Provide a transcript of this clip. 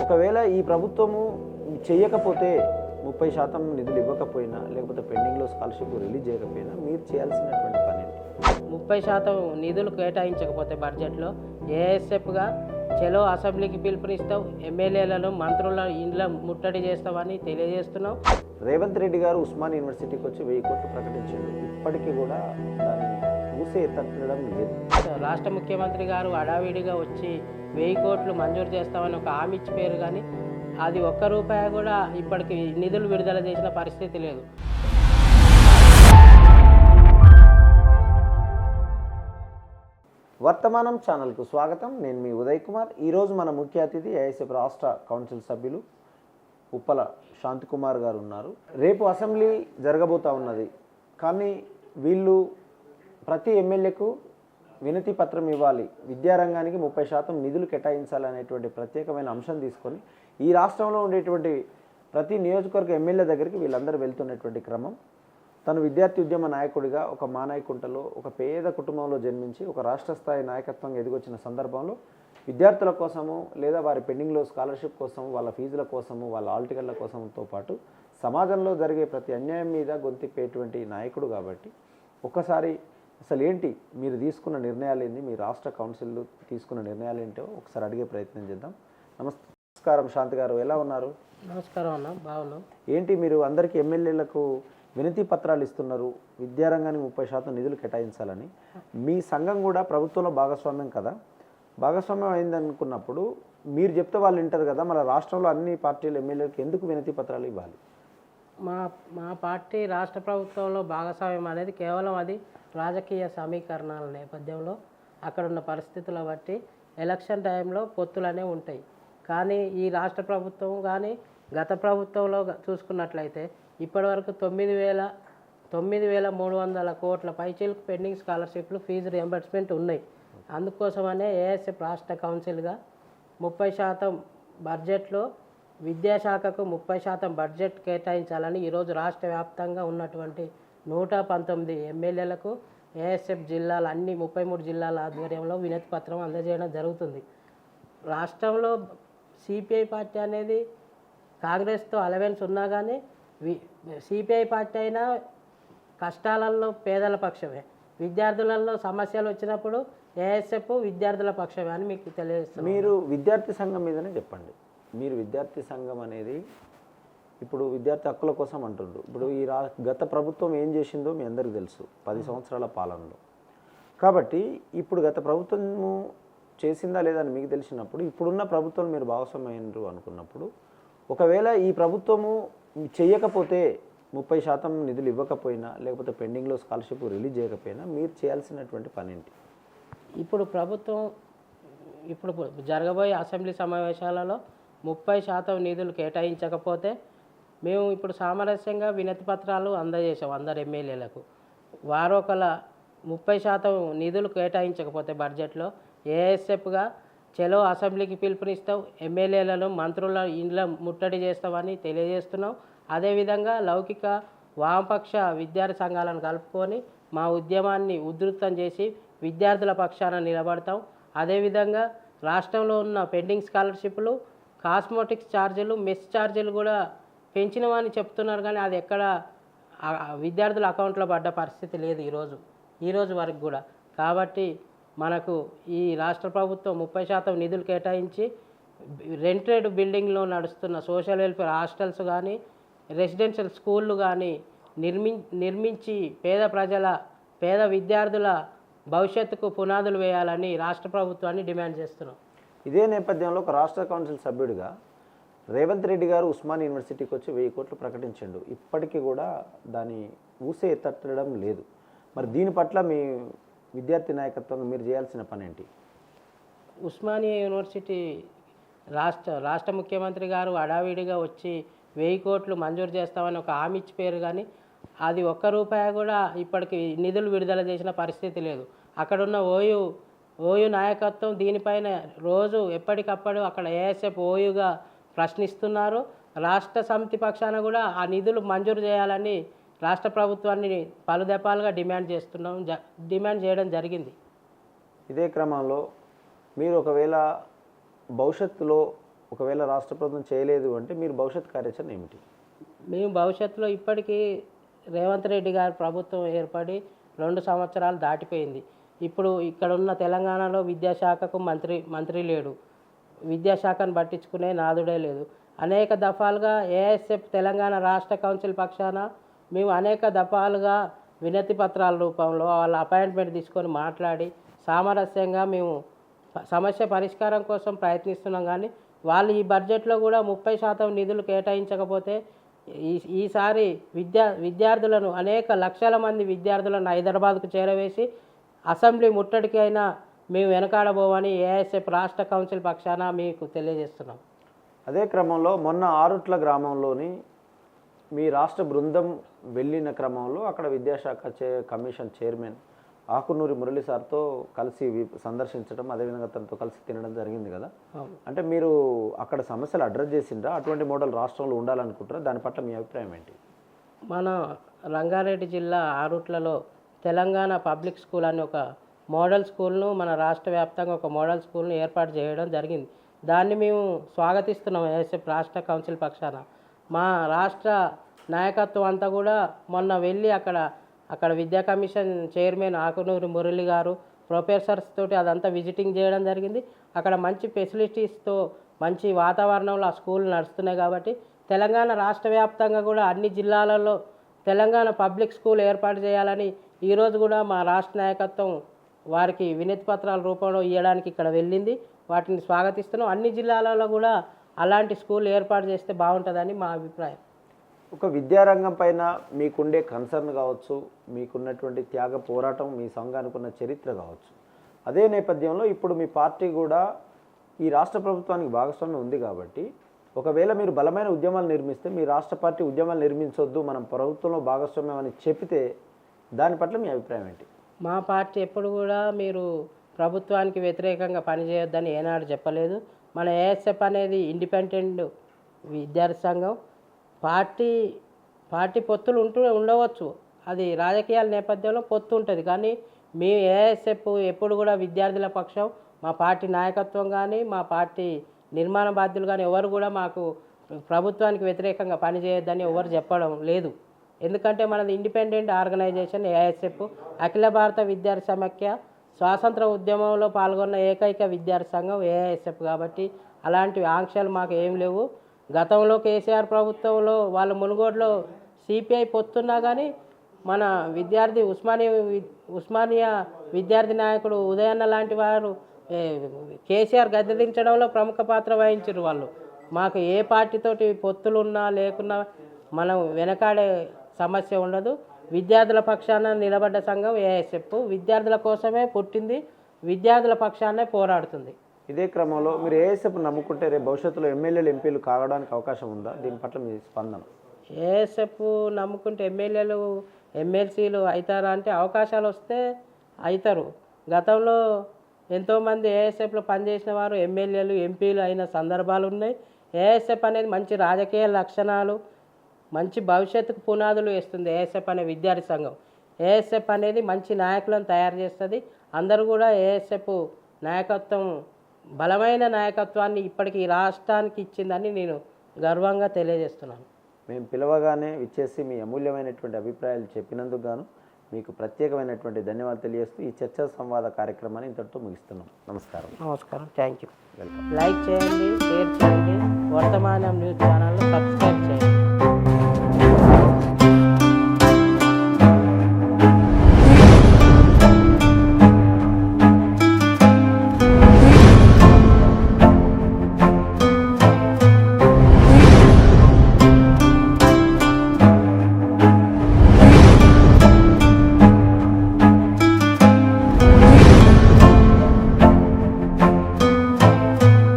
ఒకవేళ ఈ ప్రభుత్వము చేయకపోతే 30% నిధులు ఇవ్వకపోయినా లేకపోతే పెండింగ్లో స్కాలర్షిప్ రిలీజ్ చేయకపోయినా మీరు చేయాల్సినటువంటి పని ఏంటి? 30% నిధులు కేటాయించకపోతే బడ్జెట్లో ఏఎస్ఎఫ్గా చలో అసెంబ్లీకి పిలుపునిస్తాం, ఎమ్మెల్యేలను మంత్రుల ఇండ్ల ముట్టడి చేస్తామని తెలియజేస్తున్నాం. రేవంత్ రెడ్డి గారు ఉస్మాన్ యూనివర్సిటీకి వచ్చి 1000 కోట్లు ప్రకటించారు. ఇప్పటికీ కూడా దాన్ని ఊసే ఎత్తడం లేదు. రాష్ట్ర ముఖ్యమంత్రి గారు హడావిడిగా వచ్చి 1000 కోట్లు మంజూరు చేస్తామని ఒక హామీ ఇచ్చిపోయారు, కానీ అది ఒక్క రూపాయి కూడా ఇప్పటికి నిధులు విడుదల చేసిన పరిస్థితి లేదు. వర్తమానం ఛానల్కు స్వాగతం. నేను మీ ఉదయ్ కుమార్. ఈరోజు మన ముఖ్య అతిథి ఏఐఎస్ఎఫ్ రాష్ట్ర కౌన్సిల్ సభ్యులు ఉప్పల శాంతికుమార్ గారు ఉన్నారు. రేపు అసెంబ్లీ జరగబోతూ ఉన్నది, కానీ వీళ్ళు ప్రతి ఎమ్మెల్యేకు వినతి పత్రం ఇవ్వాలి, విద్యారంగానికి 30% నిధులు కేటాయించాలనేటువంటి ప్రత్యేకమైన అంశం తీసుకొని ఈ రాష్ట్రంలో ఉండేటువంటి ప్రతి నియోజకవర్గ ఎమ్మెల్యే దగ్గరికి వీళ్ళందరూ వెళ్తున్నటువంటి క్రమం. తను విద్యార్థి ఉద్యమ నాయకుడిగా ఒక మానాయకుంటలో ఒక పేద కుటుంబంలో జన్మించి ఒక రాష్ట్ర స్థాయి నాయకత్వంగా ఎదిగొచ్చిన సందర్భంలో విద్యార్థుల కోసము లేదా వారి పెండింగ్లో స్కాలర్షిప్ కోసము, వాళ్ళ ఫీజుల కోసము, వాళ్ళ ఆల్ టికెట్ల కోసంతో పాటు సమాజంలో జరిగే ప్రతి అన్యాయం మీద గొంతిప్పేటువంటి నాయకుడు కాబట్టి ఒక్కసారి అసలు ఏంటి మీరు తీసుకున్న నిర్ణయాలు ఏంటి, మీ రాష్ట్ర కౌన్సిల్ తీసుకున్న నిర్ణయాలు ఏంటో ఒకసారి అడిగే ప్రయత్నం చేద్దాం. నమస్కారం శాంతి గారు, ఎలా ఉన్నారు? నమస్కారం అన్న, బాగున్నాం. ఏంటి మీరు అందరికీ ఎమ్మెల్యేలకు వినతి పత్రాలు ఇస్తున్నారు, విద్యారంగానికి 30% నిధులు కేటాయించాలని? మీ సంఘం కూడా ప్రభుత్వంలో భాగస్వామ్యం కదా, భాగస్వామ్యం అయిందనుకున్నప్పుడు మీరు చెప్తే వాళ్ళు వింటారు కదా, మన రాష్ట్రంలో అన్ని పార్టీల ఎమ్మెల్యేలకు ఎందుకు వినతి పత్రాలు ఇవ్వాలి? మా పార్టీ రాష్ట్ర ప్రభుత్వంలో భాగస్వామ్యం అనేది కేవలం అది రాజకీయ సమీకరణాల నేపథ్యంలో అక్కడున్న పరిస్థితుల బట్టి ఎలక్షన్ టైంలో పొత్తులనే ఉంటాయి. కానీ ఈ రాష్ట్ర ప్రభుత్వం కానీ గత ప్రభుత్వంలో చూసుకున్నట్లయితే ఇప్పటివరకు 9,300 కోట్ల పైచీలకు పెండింగ్ స్కాలర్షిప్లు, ఫీజు రియంబర్స్మెంట్ ఉన్నాయి. అందుకోసమనే ఏఎస్ఎఫ్ రాష్ట్ర కౌన్సిల్గా 30% బడ్జెట్లో విద్యాశాఖకు 30% బడ్జెట్ కేటాయించాలని ఈరోజు రాష్ట్ర వ్యాప్తంగా ఉన్నటువంటి 119 ఎమ్మెల్యేలకు ఏఎస్ఎఫ్ జిల్లాల అన్ని 33 జిల్లాల ఆధ్వర్యంలో వినతి పత్రం అందజేయడం జరుగుతుంది. రాష్ట్రంలో సిపిఐ పార్టీ అనేది కాంగ్రెస్తో అలవెన్స్ ఉన్నా కానీ సిపిఐ పార్టీ అయినా కష్టాలలో పేదల పక్షమే, విద్యార్థులలో సమస్యలు వచ్చినప్పుడు ఏఎస్ఎఫ్ విద్యార్థుల పక్షమే అని మీకు తెలియజేస్తాను. మీరు విద్యార్థి సంఘం మీదనే చెప్పండి. మీరు విద్యార్థి సంఘం అనేది ఇప్పుడు విద్యార్థి హక్కుల కోసం అంటుండ్రు. ఇప్పుడు ఈ గత ప్రభుత్వం ఏం చేసిందో మీ అందరికీ తెలుసు, 10 సంవత్సరాల పాలనలో. కాబట్టి ఇప్పుడు గత ప్రభుత్వము చేసిందా లేదా అని మీకు తెలిసినప్పుడు, ఇప్పుడున్న ప్రభుత్వం మీరు భాగస్వామ్యం అనుకున్నప్పుడు, ఒకవేళ ఈ ప్రభుత్వము చేయకపోతే 30% నిధులు ఇవ్వకపోయినా లేకపోతే పెండింగ్లో స్కాలర్షిప్ రిలీజ్ చేయకపోయినా మీరు చేయాల్సినటువంటి పని ఏంటి? ఇప్పుడు ప్రభుత్వం జరగబోయే అసెంబ్లీ సమావేశాలలో 30% నిధులు కేటాయించకపోతే మేము ఇప్పుడు సామరస్యంగా వినతి పత్రాలు అందజేసాం అందరు ఎమ్మెల్యేలకు. వారు ఒకలా 30% నిధులు కేటాయించకపోతే బడ్జెట్లో ఏఎస్ఎఫ్గా చలో అసెంబ్లీకి పిలుపునిస్తాం, ఎమ్మెల్యేలను మంత్రుల ఇండ్ల ముట్టడి చేస్తామని తెలియజేస్తున్నాం. అదేవిధంగా లౌకిక వామపక్ష విద్యార్థి సంఘాలను కలుపుకొని మా ఉద్యమాన్ని ఉధృతం చేసి విద్యార్థుల పక్షాన నిలబడతాం. అదేవిధంగా రాష్ట్రంలో ఉన్న పెండింగ్ స్కాలర్షిప్లు, కాస్మోటిక్స్ ఛార్జీలు, మెస్ ఛార్జీలు కూడా పెంచినవని చెప్తున్నారు, కానీ అది ఎక్కడ విద్యార్థుల అకౌంట్లో పడ్డ పరిస్థితి లేదు ఈరోజు వరకు కూడా. కాబట్టి మనకు ఈ రాష్ట్ర ప్రభుత్వం 30% నిధులు కేటాయించి రెంటెడ్ బిల్డింగ్లో నడుస్తున్న సోషల్ వెల్ఫేర్ హాస్టల్స్ కానీ రెసిడెన్షియల్ స్కూళ్ళు కానీ నిర్మించి పేద విద్యార్థుల భవిష్యత్తుకు పునాదులు వేయాలని రాష్ట్ర ప్రభుత్వాన్ని డిమాండ్ చేస్తున్నాం. ఇదే నేపథ్యంలో ఒక రాష్ట్ర కౌన్సిల్ సభ్యుడిగా రేవంత్ రెడ్డి గారు ఉస్మాన్ యూనివర్సిటీకి వచ్చి 1000 కోట్లు ప్రకటించండు. ఇప్పటికీ కూడా దాన్ని ఊసే ఎత్తడం లేదు. మరి దీని పట్ల మీ విద్యార్థి నాయకత్వంగా మీరు చేయాల్సిన పని ఏంటి? ఉస్మానియా యూనివర్సిటీ రాష్ట్ర ముఖ్యమంత్రి గారు హడావిడిగా వచ్చి 1000 కోట్లు మంజూరు చేస్తామని ఒక హామీ ఇచ్చిపోయారు, కానీ అది ఒక్క రూపాయి కూడా ఇప్పటికి నిధులు విడుదల చేసిన పరిస్థితి లేదు. అక్కడున్న ఓయూ నాయకత్వం దీనిపైన రోజు ఎప్పటికప్పుడు అక్కడ ఏఎస్ఎఫ్ ఓయూగా ప్రశ్నిస్తున్నారు. రాష్ట్ర సమితి పక్షాన కూడా ఆ నిధులు మంజూరు చేయాలని రాష్ట్ర ప్రభుత్వాన్ని పలు దఫాలుగా డిమాండ్ చేయడం జరిగింది. ఇదే క్రమంలో మీరు ఒకవేళ భవిష్యత్తులో ఒకవేళ రాష్ట్ర ప్రభుత్వం చేయలేదు అంటే మీరు భవిష్యత్ కార్యాచరణ ఏమిటి? మేము భవిష్యత్తులో ఇప్పటికీ రేవంత్ రెడ్డి గారి ప్రభుత్వం ఏర్పడి 2 సంవత్సరాలు దాటిపోయింది. ఇప్పుడు ఇక్కడ ఉన్న తెలంగాణలో విద్యాశాఖకు మంత్రి లేడు. విద్యాశాఖను పట్టించుకునే నాదుడే లేదు. అనేక దఫాలుగా ఏఎస్ఎఫ్ తెలంగాణ రాష్ట్ర కౌన్సిల్ పక్షాన మేము అనేక దఫాలుగా వినతి పత్రాల రూపంలో వాళ్ళ అపాయింట్మెంట్ తీసుకొని మాట్లాడి సామరస్యంగా మేము సమస్య పరిష్కారం కోసం ప్రయత్నిస్తున్నాం. కానీ వాళ్ళు ఈ బడ్జెట్లో కూడా 30% నిధులు కేటాయించకపోతే ఈసారి విద్యార్థులను అనేక లక్షల మంది విద్యార్థులను హైదరాబాద్కు చేరవేసి అసెంబ్లీ ముట్టడికి అయినా మేము వెనకాడబోమని ఏఎస్ఎఫ్ రాష్ట్ర కౌన్సిల్ పక్షాన మీకు తెలియజేస్తున్నాం. అదే క్రమంలో మొన్న ఆరుట్ల గ్రామంలోని మీ రాష్ట్ర బృందం వెళ్ళిన క్రమంలో అక్కడ విద్యాశాఖ కమిషన్ చైర్మన్ ఆకునూరి మురళి సార్తో కలిసి సందర్శించడం, అదేవిధంగా తనతో కలిసి తినడం జరిగింది కదా. అంటే మీరు అక్కడ సమస్యలు అడ్రస్ చేసిండ్రా? అటువంటి మోడల్ రాష్ట్రంలో ఉండాలనుకుంటారా? దాని పట్ల మీ అభిప్రాయం ఏంటి? మన రంగారెడ్డి జిల్లా ఆరుట్లలో తెలంగాణ పబ్లిక్ స్కూల్ అని ఒక మోడల్ స్కూల్ను మన రాష్ట్ర వ్యాప్తంగా ఒక మోడల్ స్కూల్ను ఏర్పాటు చేయడం జరిగింది. దాన్ని మేము స్వాగతిస్తున్నాం ఏఎస్ఎఫ్ రాష్ట్ర కౌన్సిల్ పక్షాన. మా రాష్ట్ర నాయకత్వం అంతా కూడా మొన్న వెళ్ళి అక్కడ విద్యా కమిషన్ చైర్మన్ ఆకునూరి మురళి గారు ప్రొఫెసర్స్ తోటి అదంతా విజిటింగ్ చేయడం జరిగింది. అక్కడ మంచి ఫెసిలిటీస్తో మంచి వాతావరణంలో ఆ స్కూల్ నడుస్తున్నాయి. కాబట్టి తెలంగాణ రాష్ట్ర వ్యాప్తంగా కూడా అన్ని జిల్లాలలో తెలంగాణ పబ్లిక్ స్కూల్ ఏర్పాటు చేయాలని ఈరోజు కూడా మా రాష్ట్ర నాయకత్వం వారికి వినతి పత్రాల రూపంలో ఇవ్వడానికి ఇక్కడ వెళ్ళింది. వాటిని స్వాగతిస్తున్నాం. అన్ని జిల్లాలలో కూడా అలాంటి స్కూల్ ఏర్పాటు చేస్తే బాగుంటుందని మా అభిప్రాయం. ఒక విద్యారంగం పైన మీకుండే కన్సర్న్ కావచ్చు, మీకున్నటువంటి త్యాగ పోరాటం, మీ సంఘానికి ఉన్న చరిత్ర కావచ్చు, అదే నేపథ్యంలో ఇప్పుడు మీ పార్టీ కూడా ఈ రాష్ట్ర ప్రభుత్వానికి భాగస్వామ్యం ఉంది. కాబట్టి ఒకవేళ మీరు బలమైన ఉద్యమాలు నిర్మిస్తే మీ రాష్ట్ర పార్టీ ఉద్యమాలు నిర్మించొద్దు, మనం ప్రభుత్వంలో భాగస్వామ్యం అని చెప్తే దాని పట్ల మీ అభిప్రాయం ఏంటి? మా పార్టీ ఎప్పుడు కూడా మీరు ప్రభుత్వానికి వ్యతిరేకంగా పనిచేయొద్దని ఏనాడు చెప్పలేదు. మన ఏఎస్ఎఫ్ అనేది ఇండిపెండెంట్ విద్యార్థి సంఘం. పార్టీ పొత్తులు ఉండవచ్చు, అది రాజకీయాల నేపథ్యంలో పొత్తు ఉంటుంది. కానీ మేము ఏఎస్ఎఫ్ ఎప్పుడు కూడా విద్యార్థుల పక్షం. మా పార్టీ నాయకత్వం కానీ మా పార్టీ నిర్మాణ బాధ్యులు కానీ ఎవరు కూడా మాకు ప్రభుత్వానికి వ్యతిరేకంగా పనిచేయొద్దని ఎవరు చెప్పడం లేదు. ఎందుకంటే మనది ఇండిపెండెంట్ ఆర్గనైజేషన్ ఏఎస్ఎఫ్. అఖిల భారత విద్యార్థి సమాఖ్య స్వాతంత్ర ఉద్యమంలో పాల్గొన్న ఏకైక విద్యార్థి సంఘం ఏఎస్ఎఫ్. కాబట్టి అలాంటి ఆంక్షలు మాకు ఏం లేవు. గతంలో కేసీఆర్ ప్రభుత్వంలో వాళ్ళ మునుగోడులో సిపిఐ పొత్తున్నా కానీ మన విద్యార్థి ఉస్మానియా విద్యార్థి నాయకుడు ఉదయన్న లాంటి వారు కేసీఆర్ గద్దె దించడంలో ప్రముఖ పాత్ర వహించారు. వాళ్ళు మాకు ఏ పార్టీతోటి పొత్తులున్నా లేకున్నా మనం వెనకాడే సమస్య ఉండదు. విద్యార్థుల పక్షాన నిలబడ్డ సంఘం ఏఎస్ఎఫ్. విద్యార్థుల కోసమే పుట్టింది, విద్యార్థుల పక్షాన్నే పోరాడుతుంది. ఇదే క్రమంలో మీరు ఏఎస్ఎఫ్ నమ్ముకుంటే రేపు భవిష్యత్తులో ఎమ్మెల్యేలు ఎంపీలు కావడానికి అవకాశం ఉందా? దీని పట్ల మీ స్పందన? ఏఎస్ఎఫ్ నమ్ముకుంటే ఎమ్మెల్యేలు ఎమ్మెల్సీలు అవుతారా అంటే అవకాశాలు వస్తే అవుతారు. గతంలో ఎంతోమంది ఏఎస్ఎఫ్లో పనిచేసిన వారు ఎమ్మెల్యేలు ఎంపీలు అయిన సందర్భాలు ఉన్నాయి. ఏఎస్ఎఫ్ అనేది మంచి రాజకీయ లక్షణాలు, మంచి భవిష్యత్తుకు పునాదులు వేస్తుంది ఏఎస్ఎఫ్ అనే విద్యార్థి సంఘం. ఏఎస్ఎఫ్ అనేది మంచి నాయకులను తయారు చేస్తుంది. అందరూ కూడా ఏఎస్ఎఫ్ నాయకత్వం బలమైన నాయకత్వాన్ని ఇప్పటికీ రాష్ట్రానికి ఇచ్చిందని నేను గర్వంగా తెలియజేస్తున్నాను. మేము పిలవగానే విచ్చేసి మీ అమూల్యమైనటువంటి అభిప్రాయాలు చెప్పినందుకు గాను మీకు ప్రత్యేకమైనటువంటి ధన్యవాదాలు తెలియజేస్తూ ఈ చర్చా సంవాద కార్యక్రమాన్ని ఇంతటితో ముగిస్తున్నాం. నమస్కారం. నమస్కారం. Thank you. వెల్కమ్. లైక్ చేయండి, షేర్ చేయండి. వర్తమానం న్యూస్